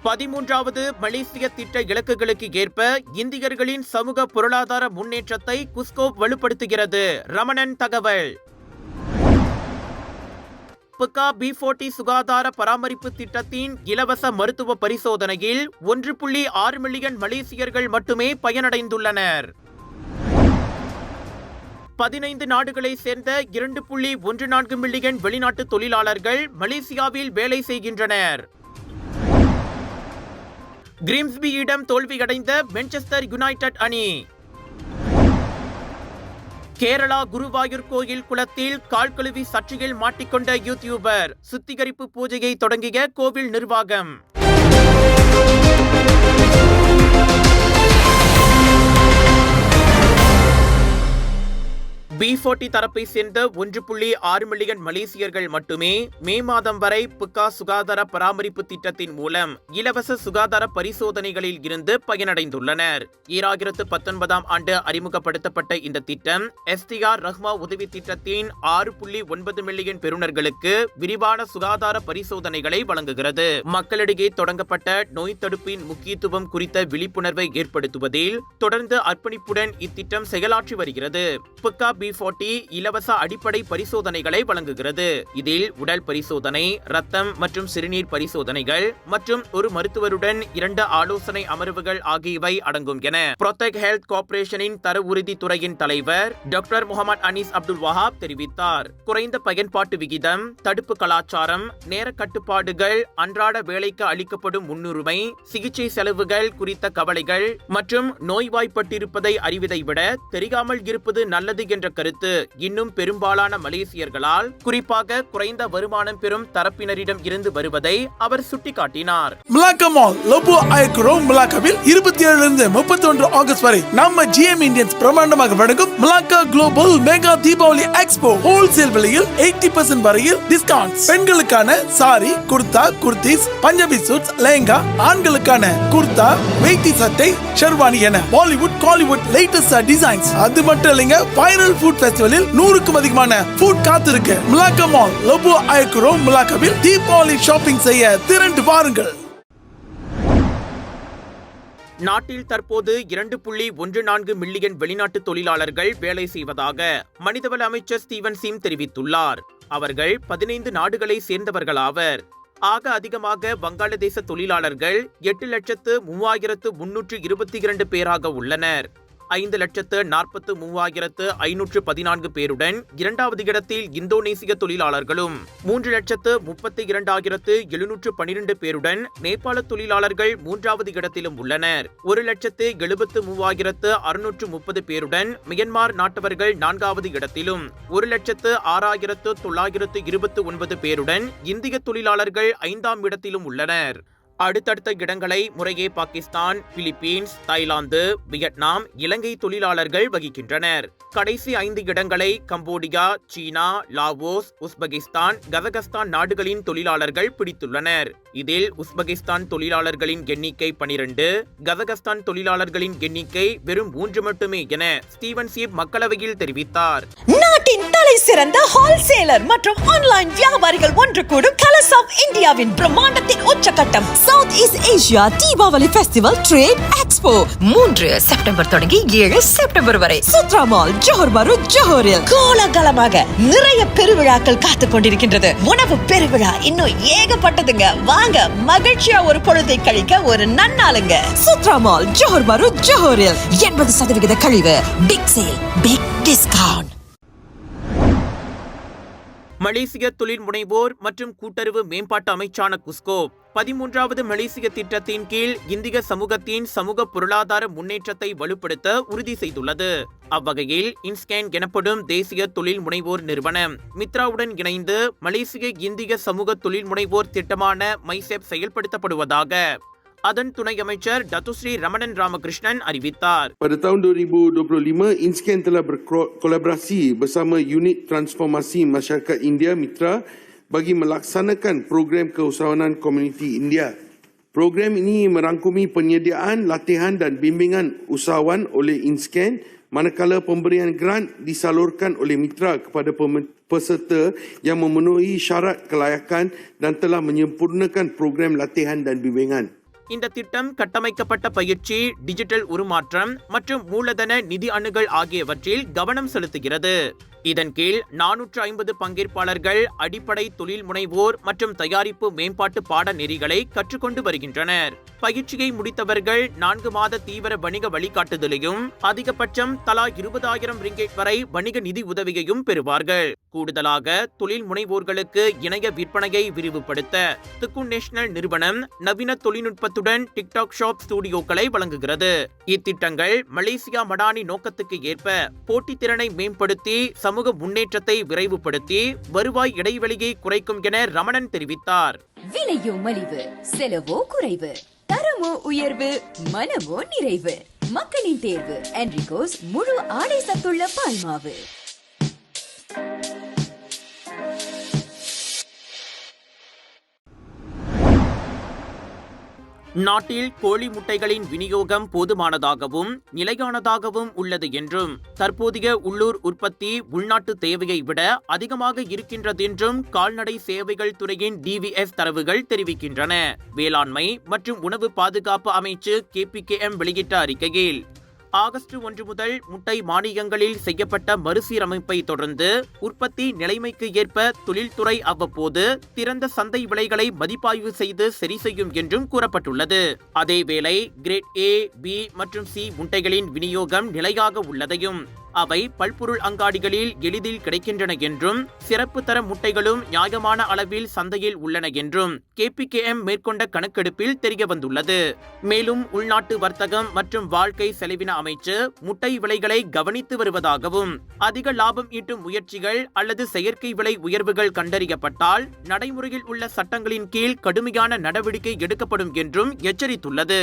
13வது மலேசிய திட்ட இலக்குகளுக்கு ஏற்ப இந்தியர்களின் சமூக பொருளாதார முன்னேற்றத்தை குஸ்கோப் வலுப்படுத்துகிறது. ரமணன் தகவல். புக்கா B40 சுகாதார பராமரிப்பு திட்டத்தின் இலவச மருத்துவ பரிசோதனையில் 1.6 மில்லியன் மலேசியர்கள் மட்டுமே பயனடைந்துள்ளனர். 15 நாடுகளை சேர்ந்த 2.14 மில்லியன் வெளிநாட்டு தொழிலாளர்கள் மலேசியாவில் வேலை செய்கின்றனர். கிரிம்ஸ்பியிடம் தோல்வியடைந்த மான்செஸ்டர் யுனைடெட் அணி. கேரளா குருவாயூர் கோயில் குளத்தில் கால் கழுவி சர்ச்சையில் மாட்டிக்கொண்ட யூடியூபர். சுத்திகரிப்பு பூஜையை தொடங்கிய கோவில் நிர்வாகம். B40 தரப்பை சேர்ந்த 1.6 மில்லியன் மலேசியர்கள் மட்டுமே மே மாதம் வரை புக்கா சுகாதார பராமரிப்பு திட்டத்தின் மூலம் இலவச சுகாதார பரிசோதனைகளில் இருந்து பயனடைந்துள்ளனர். 2019ஆம் ஆண்டு அறிமுகப்படுத்தப்பட்ட இந்த திட்டம் STR ரஹ்மா உதவி திட்டத்தின் 6.9 மில்லியன் பெறுநர்களுக்கு விரிவான சுகாதார பரிசோதனைகளை வழங்குகிறது. மக்களிடையே தொடங்கப்பட்ட நோய் தடுப்பின் முக்கியத்துவம் குறித்த விழிப்புணர்வை ஏற்படுத்துவதில் தொடர்ந்து அர்ப்பணிப்புடன் இத்திட்டம் செயலாற்றி வருகிறது. புக்கா B40 இலவச அடிப்படை பரிசோதனைகளை வழங்குகிறது. இதில் உடல் பரிசோதனை, ரத்தம் மற்றும் சிறுநீர் பரிசோதனைகள் மற்றும் ஒரு மருத்துவருடன் 2 ஆலோசனை அமர்வுகள் ஆகியவை அடங்கும் என புரோடெக் ஹெல்த் கார்ப்பரேஷனின் தர உறுதி துறையின் தலைவர் டாக்டர் முகமது அனீஸ் அப்துல் வஹாப் தெரிவித்தார். குறைந்த பயன்பாட்டு விகிதம், தடுப்பு கலாச்சாரம், நேர கட்டுப்பாடுகள், அன்றாட வேலைக்கு அளிக்கப்படும் முன்னுரிமை, சிகிச்சை செலவுகள் குறித்த கவலைகள் மற்றும் நோய்வாய்ப்பட்டிருப்பதை அறிவதை விட தெரியாமல் இருப்பது நல்லது என்ற கருத்து இன்னும் பெரும்பாலான மலேசியர்களால், குறிப்பாக குறைந்த வருமானம் பெறும் தரப்பினரிடம் இருந்து வருவதை அவர் சுட்டிக்காட்டினார். மலாக்கா மால் லோபோ ஐக்ரோ மலாக்காவில் 27 இருந்து 31 ஆகஸ்ட் வரை நம்ம GM இந்தியன்ஸ் பிரமாண்டமாக வழங்கும் Malacca global mega Deepavali expo wholesale விலையில் 80% வரையில் டிஸ்கவுண்ட். பெண்களுக்கான சாரி, குர்தா, குர்தீஸ், பஞ்சாபி சூட்ஸ், லெஹங்கா, ஆண்களுக்கான குர்தா, வேட்டி சட்டை, ஷெர்வானி என பாலிவுட் காலிவுட் லேட்டஸ்ட் டிசைன்ஸ். அது மட்டும் இல்லைங்க, வைரல் ஃபுட் ஃபெஸ்டிவலில் 100க்கும் அதிகமான ஃபுட் காத்திருக்கு. மலாக்கா மால் லோபோ ஐக்ரோ மலாக்காவில் தீபாவளி ஷாப்பிங் செய்ய திரண்டு வாருங்கள். நாட்டில் தற்போது 2.14 மில்லியன் வெளிநாட்டு தொழிலாளர்கள் வேலை செய்வதாக மனிதவள அமைச்சர் ஸ்டீவன் சிம் தெரிவித்துள்ளார். அவர்கள் 15 நாடுகளை சேர்ந்தவர்களாவர். ஆக அதிகமாக வங்காளதேச தொழிலாளர்கள் 8,03,322 பேராக உள்ளனர். 5,43,514 பேருடன் இரண்டாவது இடத்தில் இந்தோனேசிய தொழிலாளர்களும், 3,32,712 பேருடன் நேபாள தொழிலாளர்கள் மூன்றாவது இடத்திலும் உள்ளனர். 1,73,630 பேருடன் மியன்மார் நாட்டவர்கள் 4வது இடத்திலும், 1,06,929 பேருடன் இந்திய தொழிலாளர்கள் 5ஆம் இடத்திலும் உள்ளனர். அடுத்தடுத்த இடங்களை முறையே பாகிஸ்தான், பிலிப்பீன்ஸ், தாய்லாந்து, வியட்நாம், இலங்கை தொழிலாளர்கள் வகிக்கின்றனர். கடைசி 5 இடங்களை கம்போடியா, சீனா, லாவோஸ், உஸ்பெகிஸ்தான், கசகஸ்தான் நாடுகளின் தொழிலாளர்கள் பிடித்துள்ளனர். இதில் உஸ்பெகிஸ்தான் தொழிலாளர்களின் எண்ணிக்கை 12, கசகஸ்தான் தொழிலாளர்களின் எண்ணிக்கை வெறும் 3 மட்டுமே என ஸ்டீவன் சீப் மக்களவையில் தெரிவித்தார். நாட்டின் தலை சிறந்த ஹோல்சேலர் மற்றும் ஆன்லைன் வியாபாரிகள் ஒன்று கூடும் கலர்ஸ் ஆஃப் இந்தியாவின் பிரம்மாண்டத்தின் உச்சகட்டம் south east Asia Deepavali festival trade expo 3 September தொடங்கி 7 செப்டம்பர் வரை சுத்ரா மால் ஜோஹர் பாரு ஜோஹரில் கோலாகலமாக நிறைய பெருவிழாக்கள் காத்துக் கொண்டிருக்கின்றது. உணவு பெருவிழா இன்னும் ஏகப்பட்டதுங்க. வாங்க மகிழ்ச்சியா ஒரு பொழுதை கழிக்க ஒரு நன்னாளுங்க. சுத்ரா மால் ஜோஹர் பாரு ஜோஹரில் 80% கழிவு, பிக் சேல், பிக் டிஸ்கவுண்ட். மலேசிய தொழில் முனைவோர் மற்றும் கூட்டுறவு மேம்பாட்டு அமைச்சான குஸ்கோப் 13வது மலேசிய திட்டத்தின் கீழ் இந்திய சமூகத்தின் சமூக பொருளாதார முன்னேற்றத்தை வலுப்படுத்த உறுதி செய்துள்ளது. அவ்வகையில் இன்ஸ்கேன் எனப்படும் தேசிய தொழில் முனைவோர் நிறுவனம் மித்ராவுடன் இணைந்து மலேசிய இந்திய சமூக தொழில் முனைவோர் திட்டமான மைசெப் செயல்படுத்தப்படுவதாக அதன் துணை அமைச்சர் டத்துஸ்ரீ ரமணன் ராமகிருஷ்ணன் அறிவித்தார். Pada tahun 2025, Inscan telah berkolaborasi bersama Unit Transformasi Masyarakat India Mitra bagi melaksanakan program keusahawanan komuniti India. Program ini merangkumi penyediaan latihan dan bimbingan usahawan oleh Inscan, manakala pemberian grant disalurkan oleh mitra kepada peserta yang memenuhi syarat kelayakan dan telah menyempurnakan program latihan dan bimbingan. இந்த திட்டம் கட்டமைக்கப்பட்ட பயிற்சி, digital உருமாற்றம் மற்றும் மூலதன நிதி அணுகல் ஆகியவற்றில் கவனம் செலுத்துகிறது. இதன் கீழ் 450 பங்கேற்பாளர்கள் அடிப்படை தொழில் முனைவோர் மற்றும் தயாரிப்பு மேம்பாட்டு பாடநெறிகளை கற்றுக்கொண்டு வருகின்றனர். பயிற்சியை முடித்தவர்கள் 4 மாத தீவிர வணிக வழிகாட்டுதலையும் அதிகபட்சம் தலா 20,000 ரிங்கெட் வரை வணிக நிதி உதவியையும் பெறுவார்கள். கூடுதலாக தொழில் முனைவோர்களுக்கு இணைய விற்பனையை விரிவுபடுத்த துக்குன் நேஷனல் நிறுவனம் நவீன தொழில்நுட்பத்துடன் டிக்டாக் ஷாப் ஸ்டுடியோக்களை வழங்குகிறது. இத்திட்டங்கள் மலேசியா மடானி நோக்கத்துக்கு ஏற்ப போட்டித்திறனை மேம்படுத்தி சமூக முன்னேற்றத்தை விரைவுபடுத்தி வருவாய் இடைவெளியை குறைக்கும் என ரமணன் தெரிவித்தார். விலையோ மலிவு, செலவோ குறைவு, தரமோ உயர்வு, மனமோ நிறைவு. மக்களின் தேர்வு என்ரிகோஸ் முழு ஆடை சத்துள்ள பால்மாவு. நாட்டில் கோழி முட்டைகளின் விநியோகம் போதுமானதாகவும் நிலையானதாகவும் உள்ளது என்றும் தற்போதைய உள்ளூர் உற்பத்தி உள்நாட்டு தேவையை விட அதிகமாக இருக்கின்றதென்றும் கால்நடை சேவைகள் துறையின் DVS தரவுகள் தெரிவிக்கின்றன. வேளாண்மை மற்றும் உணவு பாதுகாப்பு அமைச்சு KPKM வெளியிட்ட அறிக்கையில் ஆகஸ்ட் 1 முதல் முட்டை மானியங்களில் செய்யப்பட்ட மறுசீரமைப்பை தொடர்ந்து உற்பத்தி நிலைமைக்கு ஏற்ப தொழில்துறை அவ்வப்போது திறந்த சந்தை விலைகளை மதிப்பாய்வு செய்து சரி செய்யும் என்றும் கூறப்பட்டுள்ளது. அதேவேளை கிரேட் A, B மற்றும் C முட்டைகளின் விநியோகம் நிலையாக உள்ளதையும் அவை பல்பொருள் அங்காடிகளில் எளிதில் கிடைக்கின்றன என்றும் சிறப்பு தர முட்டைகளும் நியாயமான அளவில் சந்தையில் உள்ளன என்றும் KPKM மேற்கொண்ட கணக்கெடுப்பில் தெரியவந்துள்ளது. மேலும் உள்நாட்டு வர்த்தகம் மற்றும் வாழ்க்கை செலவின அமைச்சு முட்டை விலைகளை கவனித்து வருவதாகவும் அதிக லாபம் ஈட்டும் முயற்சிகள் அல்லது செயற்கை விலை உயர்வுகள் கண்டறியப்பட்டால் நடைமுறையில் உள்ள சட்டங்களின் கீழ் கடுமையான நடவடிக்கை எடுக்கப்படும் என்றும் எச்சரித்துள்ளது.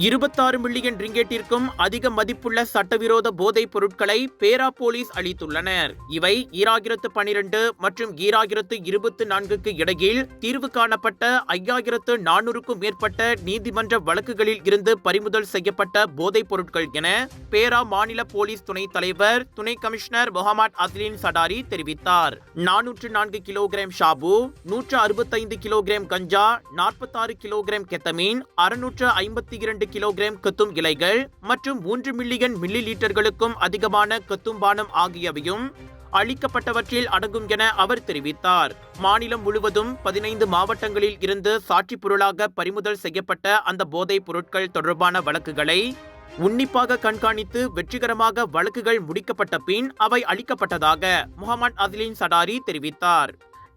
$26 மில்லியன் ரிங்கெட்டிற்கும் அதிக மதிப்புள்ள சட்டவிரோத போதைப் பொருட்களை பேரா போலீஸ் அளித்துள்ளனர். இவை 2012 மற்றும் 2024க்கு இடையில் தீர்வு காணப்பட்ட 5400க்கும் மேற்பட்ட நீதிமன்ற வழக்குகளில் இருந்து பறிமுதல் செய்யப்பட்ட போதைப் பொருட்கள் என பேரா மாநில போலீஸ் துணைத் தலைவர் துணை கமிஷனர் முகமது அஸ்லின் சடாரி தெரிவித்தார். 404 கிலோகிராம் ஷாபு, 165 கிலோகிராம் கஞ்சா, 46 கிலோகிராம் கெத்தமீன், 652 கிலோகிராம் கத்தும் இலைகள் மற்றும் 3 மில்லியன் மில்லி லீட்டர்களுக்கும் அதிகமான கத்தும்பானம் ஆகியவையும் அளிக்கப்பட்டவற்றில் அடங்கும் என அவர் தெரிவித்தார். மாநிலம் முழுவதும் 15 மாவட்டங்களில் இருந்து சாட்சி பொருளாக பறிமுதல் செய்யப்பட்ட அந்த போதைப் பொருட்கள் தொடர்பான வழக்குகளை உன்னிப்பாக கண்காணித்து வெற்றிகரமாக வழக்குகள் முடிக்கப்பட்ட பின் அவை அளிக்கப்பட்டதாக முகமது அஸ்லின் சடாரி தெரிவித்தார்.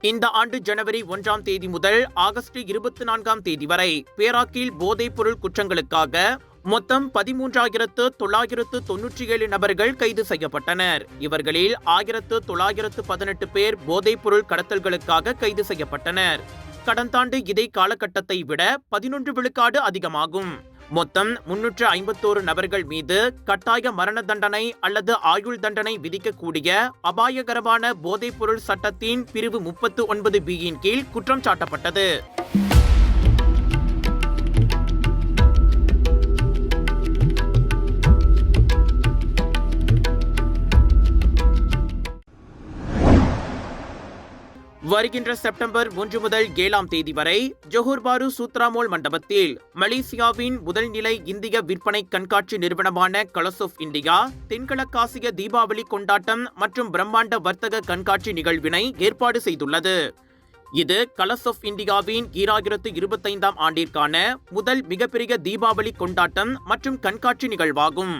இந்த ஆண்டு ஜனவரி 1ஆம் தேதி முதல் ஆகஸ்ட் 24ஆம் தேதி வரை பேராக்கில் போதைப் பொருள் குற்றங்களுக்காக மொத்தம் 13,997 நபர்கள் கைது செய்யப்பட்டனர். இவர்களில் 1,918 பேர் போதைப் பொருள் கடத்தல்களுக்காக கைது செய்யப்பட்டனர். கடந்த ஆண்டு இதே காலகட்டத்தை விட 11 விழுக்காடு அதிகமாகும். மொத்தம் 351 நபர்கள் மீது கட்டாய மரண தண்டனை அல்லது ஆயுள் தண்டனை விதிக்கக்கூடிய அபாயகரமான போதைப் பொருள் சட்டத்தின் பிரிவு 39B கீழ் குற்றம் சாட்டப்பட்டது. வருகின்ற செப்டம்பர் 1 முதல் 7ஆம் தேதி வரை ஜோஹர் பாரு சூத்ராமோல் மண்டபத்தில் மலேசியாவின் முதல் நிலை இந்திய விற்பனை கண்காட்சி நிறுவனமான கலர்ஸ் ஆஃப் இந்தியா தென்கிழக்காசிய தீபாவளி கொண்டாட்டம் மற்றும் பிரம்மாண்ட வர்த்தக கண்காட்சி நிகழ்வினை ஏற்பாடு செய்துள்ளது. இது கலர்ஸ் ஆஃப் இந்தியாவின் 2025ஆம் ஆண்டிற்கான முதல் மிகப்பெரிய தீபாவளி கொண்டாட்டம் மற்றும் கண்காட்சி நிகழ்வாகும்.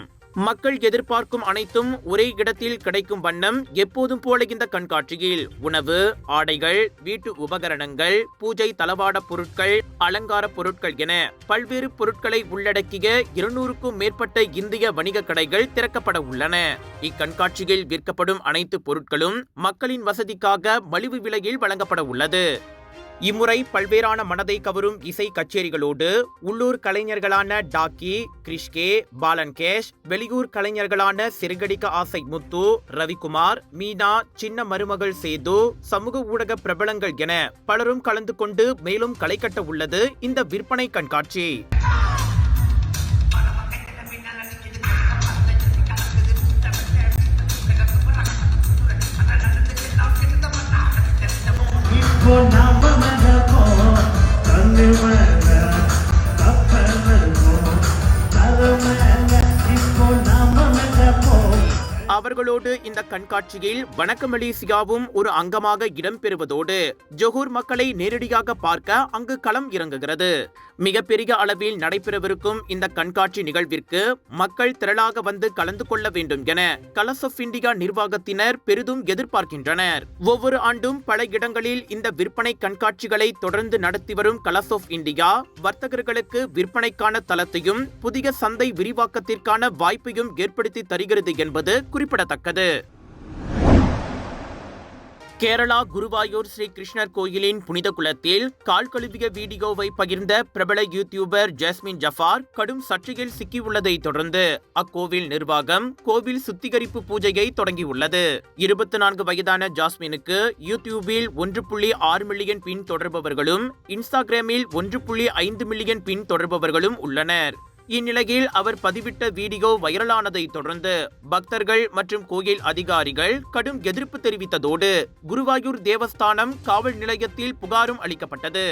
மக்கள் எதிர்பார்க்கும் அனைத்தும் ஒரே இடத்தில் கிடைக்கும் வண்ணம் எப்போதும் போல இந்த கண்காட்சியில் உணவு, ஆடைகள், வீட்டு உபகரணங்கள், பூஜை தளவாட பொருட்கள், அலங்கார பொருட்கள் என பல்வேறு பொருட்களை உள்ளடக்கிய 200க்கும் மேற்பட்ட இந்திய வணிக கடைகள் திறக்கப்பட உள்ளன. இக்கண்காட்சியில் விற்கப்படும் அனைத்து பொருட்களும் மக்களின் வசதிக்காக மலிவு விலையில் வழங்கப்பட உள்ளது. இம்முறை பல்வேறான மனதை கவரும் இசை கச்சேரிகளோடு உள்ளூர் கலைஞர்களான டாக்கி, கிரிஷ்கே, பாலன்கேஷ், வெளியூர் கலைஞர்களான சிறுகடிக்க ஆசை முத்து, ரவிக்குமார், மீனா, சின்ன மருமகள் சேது, சமூக ஊடக பிரபலங்கள் என பலரும் கலந்து கொண்டு மேலும் களை கட்ட உள்ளது இந்த விற்பனை கண்காட்சி. அவர்களோடு இந்த கண்காட்சியில் வணக்க மலேசியாவும் ஒரு அங்கமாக இடம்பெறுவதோடு ஜொஹூர் மக்களை நேரடியாக பார்க்க அங்கு களம் இறங்குகிறது. மிகப்பெரிய அளவில் நடைபெறவிருக்கும் இந்த கண்காட்சி நிகழ்விற்கு மக்கள் திரளாக வந்து கலந்து கொள்ள வேண்டும் என கலர்ஸ் ஆஃப் இந்தியா நிர்வாகத்தினர் பெரிதும் எதிர்பார்க்கின்றனர். ஒவ்வொரு ஆண்டும் பல இடங்களில் இந்த விற்பனை கண்காட்சிகளை தொடர்ந்து நடத்தி வரும் கலர்ஸ் ஆஃப் இந்தியா வர்த்தகர்களுக்கு விற்பனைக்கான தளத்தையும் புதிய சந்தை விரிவாக்கத்திற்கான வாய்ப்பையும் ஏற்படுத்தி தருகிறது என்பது குறிப்பிடத்தக்கது. கேரளா குருவாயூர் ஸ்ரீ கிருஷ்ணர் கோயிலின் புனித குளத்தில் கால் கழுவிய வீடியோவை பகிர்ந்த பிரபல யூடியூபர் ஜாஸ்மின் ஜஃபார் கடும் சர்ச்சையில் சிக்கியுள்ளதை தொடர்ந்து அக்கோவில் நிர்வாகம் கோவில் சுத்திகரிப்பு பூஜையை தொடங்கியுள்ளது. 24 வயதான ஜாஸ்மினுக்கு யூடியூபில் 1.6 மில்லியன் பின் தொடர்பவர்களும் இன்ஸ்டாகிராமில் 1.5 மில்லியன் பின் தொடர்பவர்களும் உள்ளனர். இந்நிலையில் அவர் பதிவிட்ட வீடியோ வைரலானதை தொடர்ந்து பக்தர்கள் மற்றும் கோயில் அதிகாரிகள் கடும் எதிர்ப்பு தெரிவித்ததோடு குருவாயூர் தேவஸ்தானம் காவல் நிலையத்தில் புகாரும் அளிக்கப்பட்டது.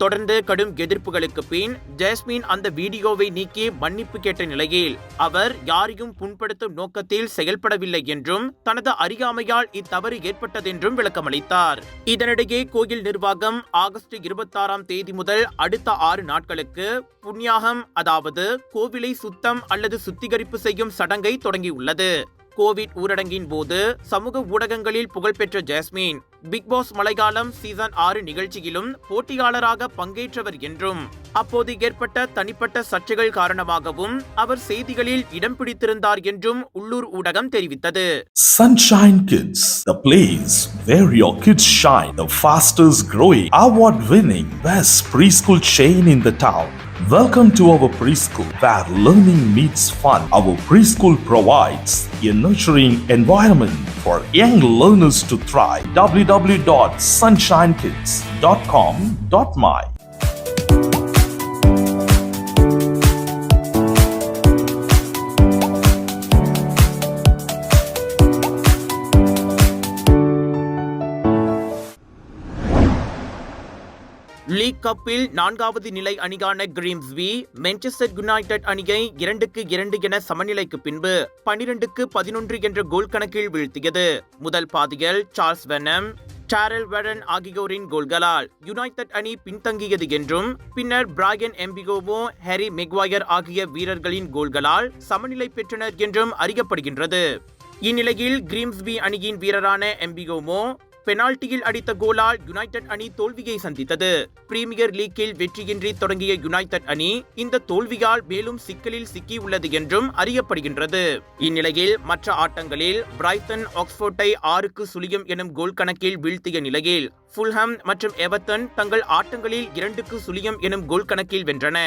தொடர்ந்து கடும் எதிர்ப்புகளுக்கு பின் ஜாஸ்மின் அந்த வீடியோவை நீக்கி மன்னிப்பு கேட்ட நிலையில் அவர் யாரையும் புண்படுத்தும் நோக்கத்தில் செயல்படவில்லை என்றும் தனது அறியாமையால் இத்தவறு ஏற்பட்டதென்றும் விளக்கமளித்தார். இதனிடையே கோயில் நிர்வாகம் ஆகஸ்ட் 26ஆம் தேதி முதல் அடுத்த 6 நாட்களுக்கு புண்ணியாகம், அதாவது கோவிலை சுத்தம் அல்லது சுத்திகரிப்பு செய்யும் சடங்கை தொடங்கியுள்ளது. கோவிட் ஊரடங்கின் போது சமூக ஊடகங்களில் புகழ்பெற்ற Jasmine Bigg Boss Malayalam season 6 நிகழ்ச்சியிலும் போட்டியாளராக பங்கேற்றவர் என்றும் அப்போது ஏற்பட்ட தனிப்பட்ட சர்ச்சைகள் காரணமாகவும் அவர் செய்திகளில் இடம் பிடித்திருந்தார் என்றும் உள்ளூர் ஊடகம் தெரிவித்தது. Sunshine Kids, the place where your kids shine, the fastest growing, award-winning, best preschool chain in the town. Welcome to our preschool, where learning meets fun. Our preschool provides a nurturing environment for young learners to thrive. www.sunshinekids.com.my league கப்பில் 4வது நிலை அணியான கிரீம்ஸ்பி Manchester United அணியை 2-2 என சமநிலைக்கு பின்பு 12-11 என்ற கோல் கணக்கில் வீழ்த்தியது. முதல் பாதியில் சார்ல்ஸ் வெனம், டாரல் வெரன் ஆகியோரின் கோல்களால் யுனைடெட் அணி பின்தங்கியது என்றும் பின்னர் பிரையன் எம்பிகோவோ, ஹாரி மெக்வாயர் ஆகிய வீரர்களின் கோல்களால் சமநிலை பெற்றனர் என்றும் அறியப்படுகின்றது. இந்நிலையில் கிரீம்ஸ்பி அணியின் வீரரான எம்பிகோவோ பெனால்டியில் அடித்த கோலால் யுனைடெட் அணி தோல்வியை சந்தித்தது. பிரீமியர் லீக்கில் வெற்றியின்றி தொடங்கிய யுனைடெட் அணி இந்த தோல்வியால் மேலும் சிக்கலில் சிக்கியுள்ளது என்றும் அறியப்படுகின்றது. இந்நிலையில் மற்ற ஆட்டங்களில் பிரைட்டன் ஆக்ஸ்போர்ட்டை 6-0 எனும் கோல் கணக்கில் வீழ்த்திய நிலையில் ஃபுல்ஹாம் மற்றும் எவர்டன் தங்கள் ஆட்டங்களில் 2-0 எனும் கோல் கணக்கில் வென்றன.